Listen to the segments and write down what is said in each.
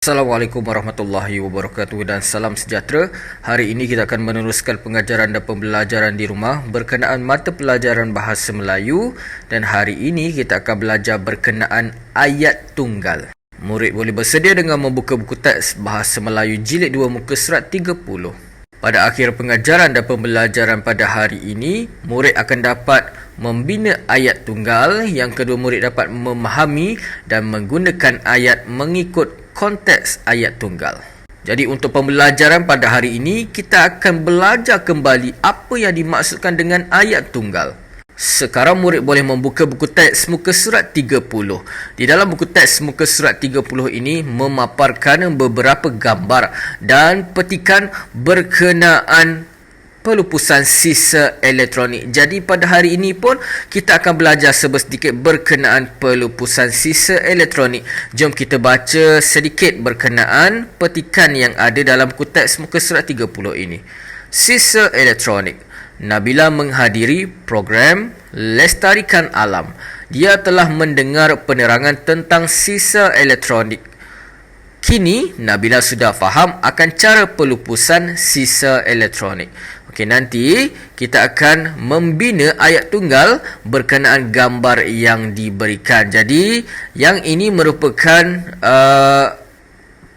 Assalamualaikum warahmatullahi wabarakatuh dan salam sejahtera. Hari ini kita akan meneruskan pengajaran dan pembelajaran di rumah berkenaan mata pelajaran Bahasa Melayu, dan hari ini kita akan belajar berkenaan ayat tunggal. Murid boleh bersedia dengan membuka buku teks Bahasa Melayu Jilid 2 muka surat 30. Pada akhir pengajaran dan pembelajaran pada hari ini, murid akan dapat membina ayat tunggal. Yang kedua, murid dapat memahami dan menggunakan ayat mengikut konteks ayat tunggal. Jadi untuk pembelajaran pada hari ini, kita akan belajar kembali apa yang dimaksudkan dengan ayat tunggal. Sekarang murid boleh membuka buku teks muka surat 30. Di dalam buku teks muka surat 30 ini memaparkan beberapa gambar dan petikan berkenaan pelupusan sisa elektronik. Jadi pada hari ini pun kita akan belajar sedikit berkenaan pelupusan sisa elektronik. Jom kita baca sedikit berkenaan petikan yang ada dalam buku teks muka surat 30 ini. Sisa elektronik. Nabila menghadiri program Lestarikan Alam. Dia telah mendengar penerangan tentang sisa elektronik. Kini Nabila sudah faham akan cara pelupusan sisa elektronik. Okey, nanti kita akan membina ayat tunggal berkenaan gambar yang diberikan. Jadi yang ini merupakan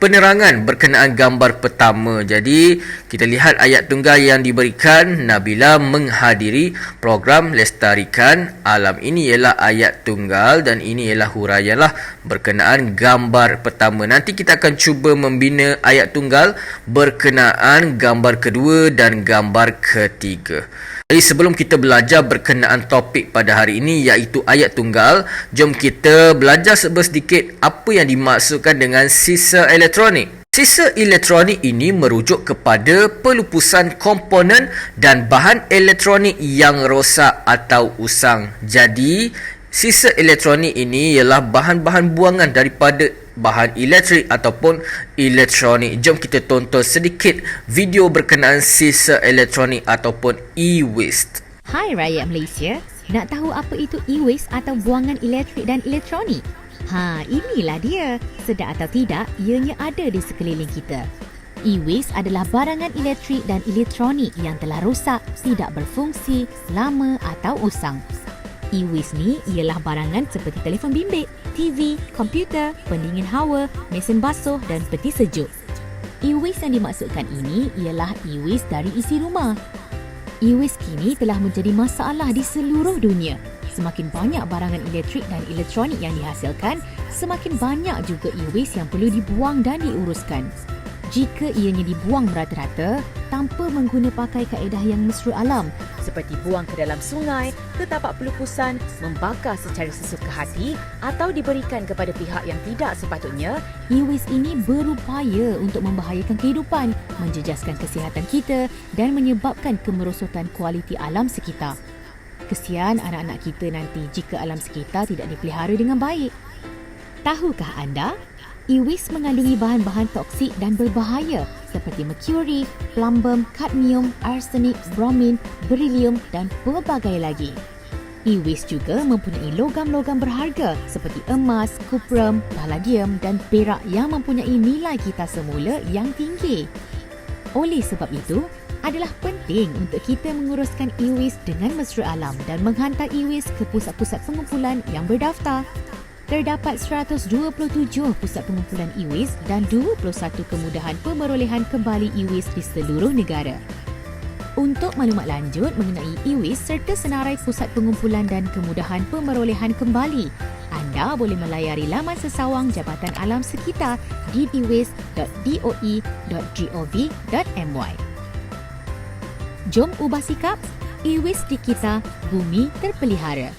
penerangan berkenaan gambar pertama. Jadi kita lihat ayat tunggal yang diberikan. Nabila menghadiri program Lestarikan Alam. Ini ialah ayat tunggal dan ini ialah huraianlah berkenaan gambar pertama. Nanti kita akan cuba membina ayat tunggal berkenaan gambar kedua dan gambar ketiga. Jadi sebelum kita belajar berkenaan topik pada hari ini, iaitu ayat tunggal, jom kita belajar sedikit apa yang dimaksudkan dengan sisa elektronik. Sisa elektronik ini merujuk kepada pelupusan komponen dan bahan elektronik yang rosak atau usang. Jadi sisa elektronik ini ialah bahan-bahan buangan daripada bahan elektrik ataupun elektronik. Jom kita tonton sedikit video berkenaan sisa elektronik ataupun e-waste. Hai rakyat Malaysia, nak tahu apa itu e-waste atau buangan elektrik dan elektronik? Inilah dia. Sedar atau tidak, ianya ada di sekeliling kita. E-waste adalah barangan elektrik dan elektronik yang telah rosak, tidak berfungsi, lama atau usang. E-waste ni ialah barangan seperti telefon bimbit, TV, komputer, pendingin hawa, mesin basuh dan peti sejuk. E-waste yang dimaksudkan ini ialah e-waste dari isi rumah. E-waste kini telah menjadi masalah di seluruh dunia. Semakin banyak barangan elektrik dan elektronik yang dihasilkan, semakin banyak juga e-waste yang perlu dibuang dan diuruskan. Jika ianya dibuang merata-rata tanpa mengguna pakai kaedah yang mesra alam, seperti buang ke dalam sungai, ke tapak pelupusan, membakar secara sesuka hati atau diberikan kepada pihak yang tidak sepatutnya, e-waste ini berupaya untuk membahayakan kehidupan, menjejaskan kesihatan kita dan menyebabkan kemerosotan kualiti alam sekitar. Kesian anak-anak kita nanti jika alam sekitar tidak dipelihara dengan baik. Tahukah anda? E-waste mengandungi bahan-bahan toksik dan berbahaya seperti merkuri, plumbum, kadmium, arsenik, bromin, berilium dan pelbagai lagi. E-waste juga mempunyai logam-logam berharga seperti emas, kuprum, palladium dan perak yang mempunyai nilai kitar semula yang tinggi. Oleh sebab itu, adalah penting untuk kita menguruskan e-waste dengan mesra alam dan menghantar e-waste ke pusat-pusat pengumpulan yang berdaftar. Terdapat 127 pusat pengumpulan e-waste dan 21 kemudahan pemerolehan kembali e-waste di seluruh negara. Untuk maklumat lanjut mengenai e-waste serta senarai pusat pengumpulan dan kemudahan pemerolehan kembali, anda boleh melayari laman sesawang Jabatan Alam Sekitar di e-waste.doe.gov.my. Jom ubah sikap, e-waste di kita, bumi terpelihara.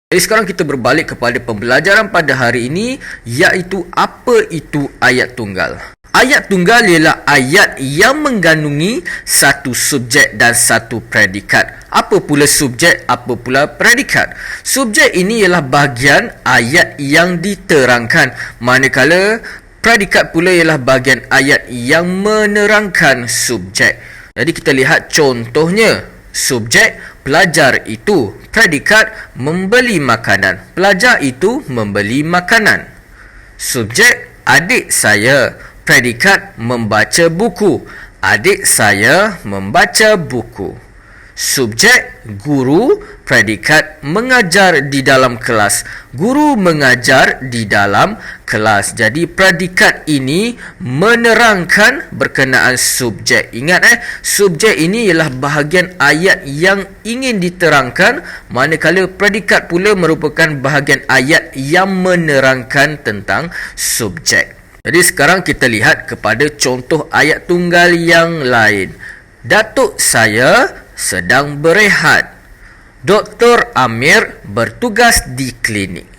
Jadi sekarang kita berbalik kepada pembelajaran pada hari ini, iaitu apa itu ayat tunggal. Ayat tunggal ialah ayat yang mengandungi satu subjek dan satu predikat. Apa pula subjek, apa pula predikat? Subjek ini ialah bahagian ayat yang diterangkan, manakala predikat pula ialah bahagian ayat yang menerangkan subjek. Jadi kita lihat contohnya. Subjek, pelajar itu. Predikat, membeli makanan. Pelajar itu membeli makanan. Subjek adik saya. Predikat membaca buku. Adik saya membaca buku. Subjek guru. Predikat mengajar di dalam kelas. Guru mengajar di dalam kelas. Jadi predikat ini menerangkan berkenaan subjek. Ingat subjek ini ialah bahagian ayat yang ingin diterangkan, manakala predikat pula merupakan bahagian ayat yang menerangkan tentang subjek. Jadi sekarang kita lihat kepada contoh ayat tunggal yang lain. Datuk saya sedang berehat. Dr. Amir bertugas di klinik.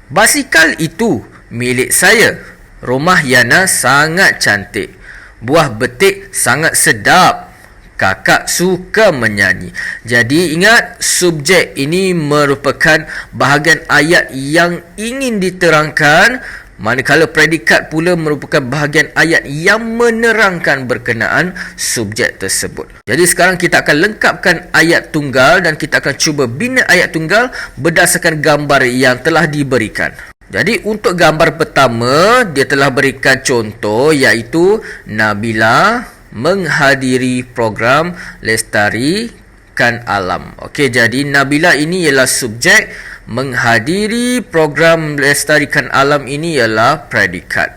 Basikal itu milik saya. Rumah Yana sangat cantik. Buah betik sangat sedap. Kakak suka menyanyi. Jadi ingat, subjek ini merupakan bahagian ayat yang ingin diterangkan, manakala predikat pula merupakan bahagian ayat yang menerangkan berkenaan subjek tersebut. Jadi sekarang kita akan lengkapkan ayat tunggal dan kita akan cuba bina ayat tunggal berdasarkan gambar yang telah diberikan. Jadi untuk gambar pertama, dia telah berikan contoh iaitu Nabila menghadiri program Lestarikan Alam. Okey, jadi Nabila ini ialah subjek, menghadiri program Lestarikan Alam ini ialah predikat.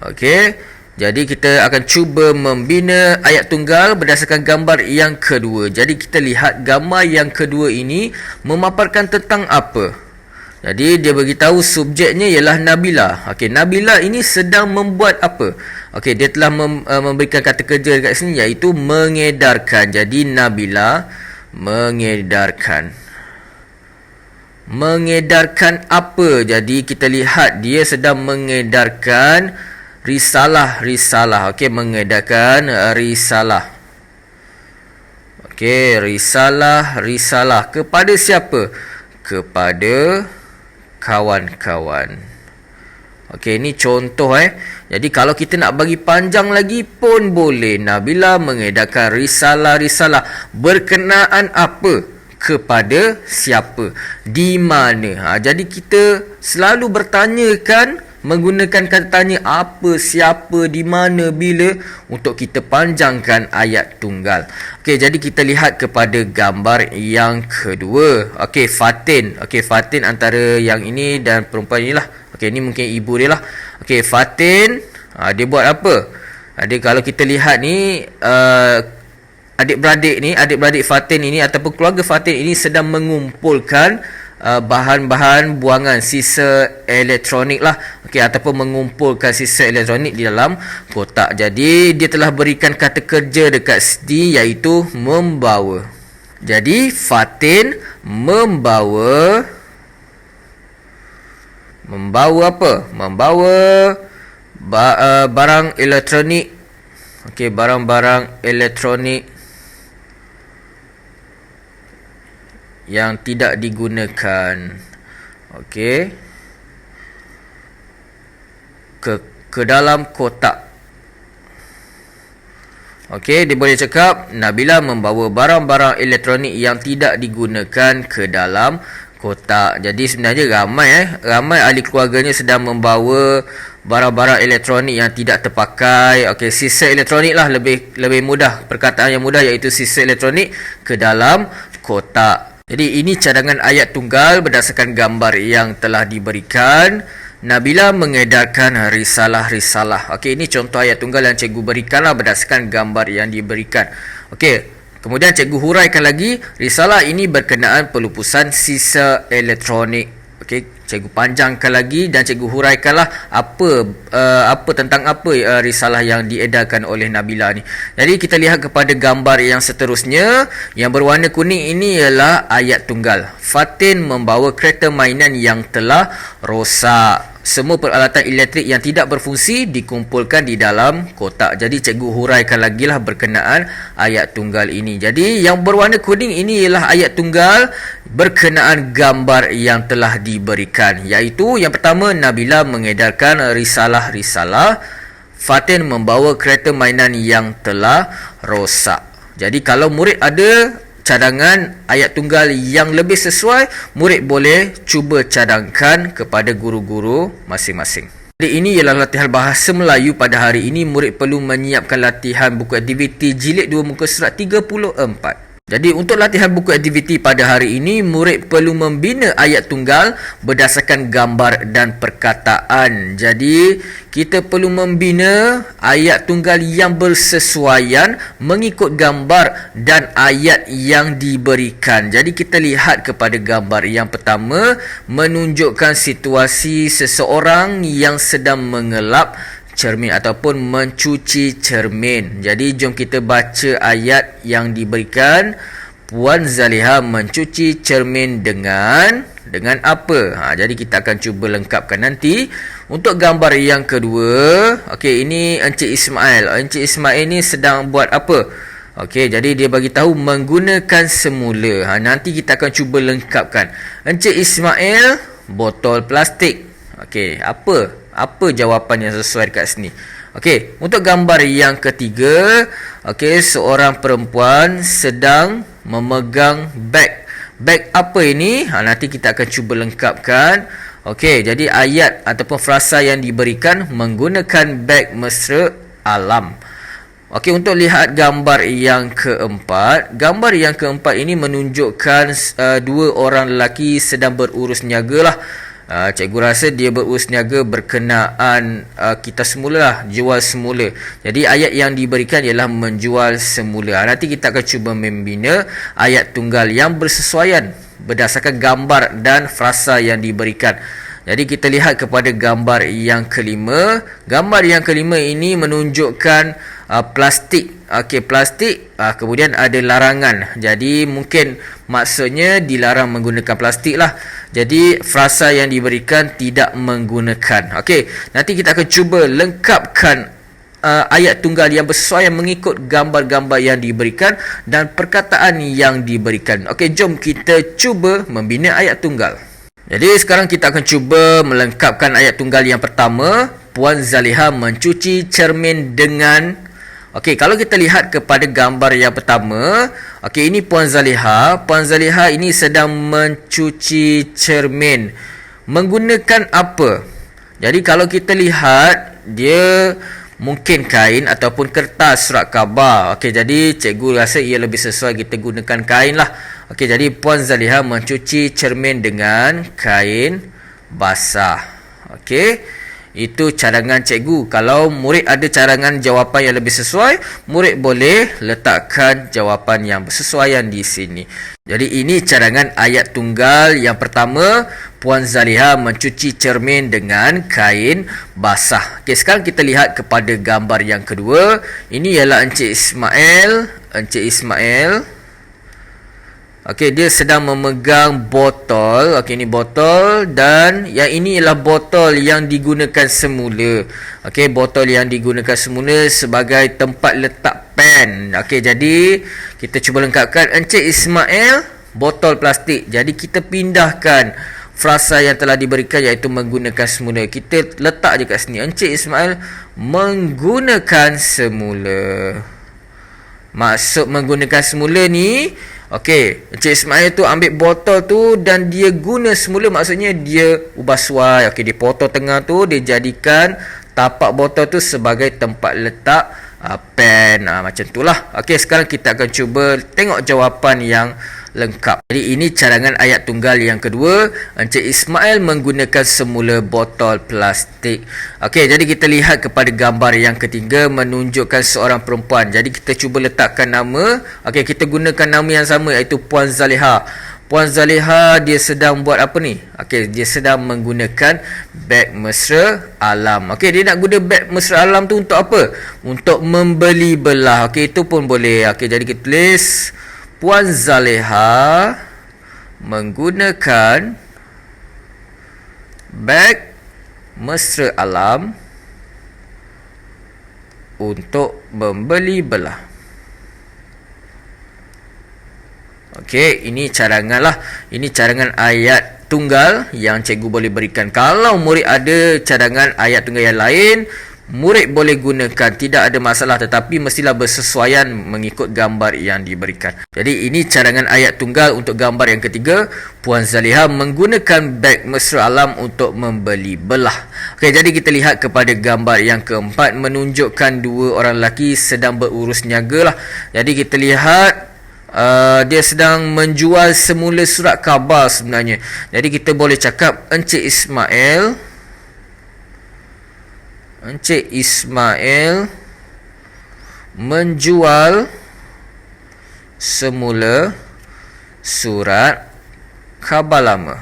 Okey, jadi kita akan cuba membina ayat tunggal berdasarkan gambar yang kedua. Jadi kita lihat gambar yang kedua ini memaparkan tentang apa. Jadi dia beritahu subjeknya ialah Nabila. Okey, Nabila ini sedang membuat apa? Okey, dia telah memberikan kata kerja dekat sini iaitu mengedarkan. Jadi Nabila mengedarkan. Mengedarkan apa? Jadi kita lihat dia sedang mengedarkan risalah. Okey, mengedarkan risalah. Okey, risalah. Kepada siapa? Kepada kawan-kawan. Okey, ini contoh Jadi kalau kita nak bagi panjang lagi pun boleh. Nabila mengedarkan risalah. Berkenaan apa? Kepada siapa? Di mana? Jadi kita selalu bertanyakan menggunakan kata tanya apa, siapa, di mana, bila untuk kita panjangkan ayat tunggal. Okey, jadi kita lihat kepada gambar yang kedua. Okey, Fatin. Okey, Fatin antara yang ini dan perempuan inilah. Okey, ini mungkin ibu dia lah. Okey, Fatin dia buat apa? Jadi kalau kita lihat ni adik-beradik Fatin ini ataupun keluarga Fatin ini sedang mengumpulkan bahan-bahan buangan sisa elektronik lah. Okey, ataupun mengumpulkan sisa elektronik di dalam kotak. Jadi dia telah berikan kata kerja dekat sini iaitu membawa. Jadi Fatin membawa apa? Membawa barang elektronik. Okey, barang-barang elektronik yang tidak digunakan. Okey, ke dalam kotak. Okey, dia boleh cakap Nabila membawa barang-barang elektronik yang tidak digunakan ke dalam kotak. Jadi sebenarnya ramai ahli keluarganya sedang membawa barang-barang elektronik yang tidak terpakai. Okey, sisa elektronik lah, lebih mudah, perkataan yang mudah iaitu sisa elektronik ke dalam kotak. Jadi ini cadangan ayat tunggal berdasarkan gambar yang telah diberikan. Nabila mengedarkan risalah. Okey, ini contoh ayat tunggal yang cikgu berikanlah berdasarkan gambar yang diberikan. Okey, kemudian cikgu huraikan lagi, risalah ini berkenaan pelupusan sisa elektronik. Okey, cikgu panjangkan lagi dan cikgu huraikanlah apa tentang risalah yang diedarkan oleh Nabila ni. Jadi kita lihat kepada gambar yang seterusnya yang berwarna kuning ini ialah ayat tunggal. Fatin membawa kereta mainan yang telah rosak. Semua peralatan elektrik yang tidak berfungsi dikumpulkan di dalam kotak. Jadi cikgu huraikan lagi lah berkenaan ayat tunggal ini. Jadi yang berwarna kuning ini ialah ayat tunggal berkenaan gambar yang telah diberikan. Iaitu yang pertama, Nabila mengedarkan risalah. Fatin membawa kereta mainan yang telah rosak. Jadi kalau murid ada cadangan ayat tunggal yang lebih sesuai, murid boleh cuba cadangkan kepada guru-guru masing-masing. Ini ialah latihan bahasa Melayu pada hari ini. Murid perlu menyiapkan latihan buku aktiviti jilid 2 muka surat 34. Jadi untuk latihan buku aktiviti pada hari ini, murid perlu membina ayat tunggal berdasarkan gambar dan perkataan. Jadi kita perlu membina ayat tunggal yang bersesuaian mengikut gambar dan ayat yang diberikan. Jadi kita lihat kepada gambar yang pertama, menunjukkan situasi seseorang yang sedang mengelap cermin ataupun mencuci cermin. Jadi jom kita baca ayat yang diberikan. Puan Zaliha mencuci cermin dengan apa? Jadi kita akan cuba lengkapkan nanti. Untuk gambar yang kedua, okey, ini Encik Ismail. Encik Ismail ni sedang buat apa? Okey, jadi dia bagi tahu menggunakan semula. Nanti kita akan cuba lengkapkan. Encik Ismail botol plastik. Okey, apa jawapan yang sesuai dekat sini? Okey, untuk gambar yang ketiga, okey, seorang perempuan sedang memegang beg. Beg apa ini? Nanti kita akan cuba lengkapkan. Okey, jadi ayat ataupun frasa yang diberikan menggunakan beg mesra alam. Okey, untuk lihat gambar yang keempat. Gambar yang keempat ini menunjukkan dua orang lelaki sedang berurus niaga lah. Cikgu rasa dia berurus niaga berkenaan kita semula, jual semula. Jadi ayat yang diberikan ialah menjual semula. Nanti kita akan cuba membina ayat tunggal yang bersesuaian berdasarkan gambar dan frasa yang diberikan. Jadi kita lihat kepada gambar yang kelima. Gambar yang kelima ini menunjukkan plastik. Okey, plastik, kemudian ada larangan. Jadi mungkin maksudnya dilarang menggunakan plastik lah. Jadi frasa yang diberikan tidak menggunakan. Okey, nanti kita akan cuba lengkapkan ayat tunggal yang bersesuaian mengikut gambar-gambar yang diberikan dan perkataan yang diberikan. Okey, jom kita cuba membina ayat tunggal. Jadi sekarang kita akan cuba melengkapkan ayat tunggal yang pertama. Puan Zaliha mencuci cermin dengan... Okey, kalau kita lihat kepada gambar yang pertama, okey, ini Puan Zaliha. Puan Zaliha ini sedang mencuci cermin. Menggunakan apa? Jadi kalau kita lihat, dia mungkin kain ataupun kertas surat khabar. Okey, jadi cikgu rasa ia lebih sesuai kita gunakan kain lah. Okey, jadi Puan Zaliha mencuci cermin dengan kain basah. Okey, itu cadangan cikgu. Kalau murid ada cadangan jawapan yang lebih sesuai, murid boleh letakkan jawapan yang bersesuaian di sini. Jadi ini cadangan ayat tunggal yang pertama. Puan Zaliha mencuci cermin dengan kain basah. Okey, sekarang kita lihat kepada gambar yang kedua. Ini ialah Encik Ismail. Encik Ismail, okey, dia sedang memegang botol. Okey, ini botol dan yang ini ialah botol yang digunakan semula. Okey, botol yang digunakan semula sebagai tempat letak pen. Okey, jadi kita cuba lengkapkan. Encik Ismail botol plastik. Jadi kita pindahkan frasa yang telah diberikan iaitu menggunakan semula. Kita letak je kat sini. Encik Ismail menggunakan semula. Maksud menggunakan semula ni, okey, Encik Ismail tu ambil botol tu dan dia guna semula, maksudnya dia ubah suai. Okey, dia potong tengah tu, dia jadikan tapak botol tu sebagai tempat letak pen. Macam tu lah. Okey, sekarang kita akan cuba tengok jawapan yang lengkap. Jadi ini cadangan ayat tunggal yang kedua. Encik Ismail menggunakan semula botol plastik. Okey, jadi kita lihat kepada gambar yang ketiga menunjukkan seorang perempuan. Jadi kita cuba letakkan nama. Okey, kita gunakan nama yang sama iaitu Puan Zaliha. Puan Zaliha dia sedang buat apa ni? Okey, dia sedang menggunakan beg mesra alam. Okey, dia nak guna beg mesra alam tu untuk apa? Untuk membeli belah. Okey, itu pun boleh. Okey, jadi kita tulis Puan Zaliha menggunakan beg mesra alam untuk membeli belah. Okey, ini cadangan lah. Ini cadangan ayat tunggal yang cikgu boleh berikan. Kalau murid ada cadangan ayat tunggal yang lain, murid boleh gunakan, tidak ada masalah, tetapi mestilah bersesuaian mengikut gambar yang diberikan. Jadi ini cadangan ayat tunggal untuk gambar yang ketiga. Puan Zaliha menggunakan beg mesra alam untuk membeli belah. Okey, jadi kita lihat kepada gambar yang keempat, menunjukkan dua orang lelaki sedang berurus niaga lah. Jadi kita lihat dia sedang menjual semula surat khabar sebenarnya. Jadi kita boleh cakap Encik Ismail menjual semula surat khabar lama.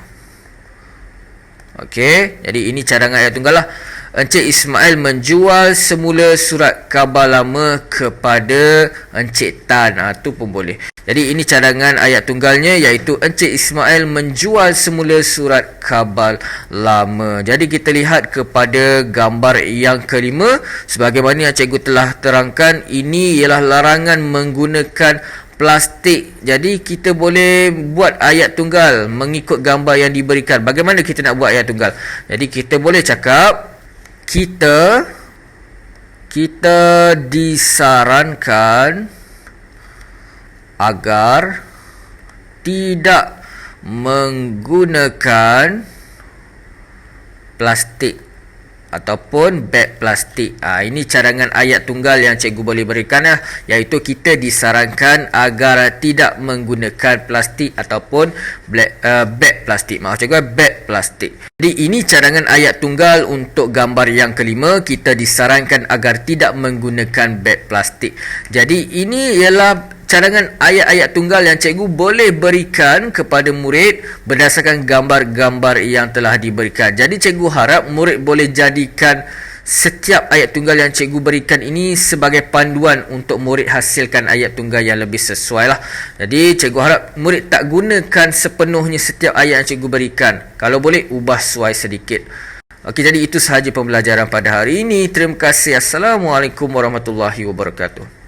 Okey, jadi ini cadangan ayat tunggal lah. Encik Ismail menjual semula surat khabar lama kepada Encik Tan. Itu pun boleh. Jadi ini cadangan ayat tunggalnya, iaitu Encik Ismail menjual semula surat khabar lama. Jadi kita lihat kepada gambar yang kelima. Sebagaimana yang cikgu telah terangkan, ini ialah larangan menggunakan plastik. Jadi kita boleh buat ayat tunggal mengikut gambar yang diberikan. Bagaimana kita nak buat ayat tunggal? Jadi kita boleh cakap kita disarankan agar tidak menggunakan plastik ataupun beg plastik. Ini cadangan ayat tunggal yang cikgu boleh berikan, iaitu kita disarankan agar tidak menggunakan plastik ataupun beg plastik. Maaf cikgu, beg plastik. Jadi ini cadangan ayat tunggal untuk gambar yang kelima, kita disarankan agar tidak menggunakan beg plastik. Jadi ini ialah cadangan ayat-ayat tunggal yang cikgu boleh berikan kepada murid berdasarkan gambar-gambar yang telah diberikan. Jadi cikgu harap murid boleh jadikan setiap ayat tunggal yang cikgu berikan ini sebagai panduan untuk murid hasilkan ayat tunggal yang lebih sesuai lah. Jadi cikgu harap murid tak gunakan sepenuhnya setiap ayat yang cikgu berikan. Kalau boleh, ubah suai sedikit. Okey, jadi itu sahaja pembelajaran pada hari ini. Terima kasih. Assalamualaikum warahmatullahi wabarakatuh.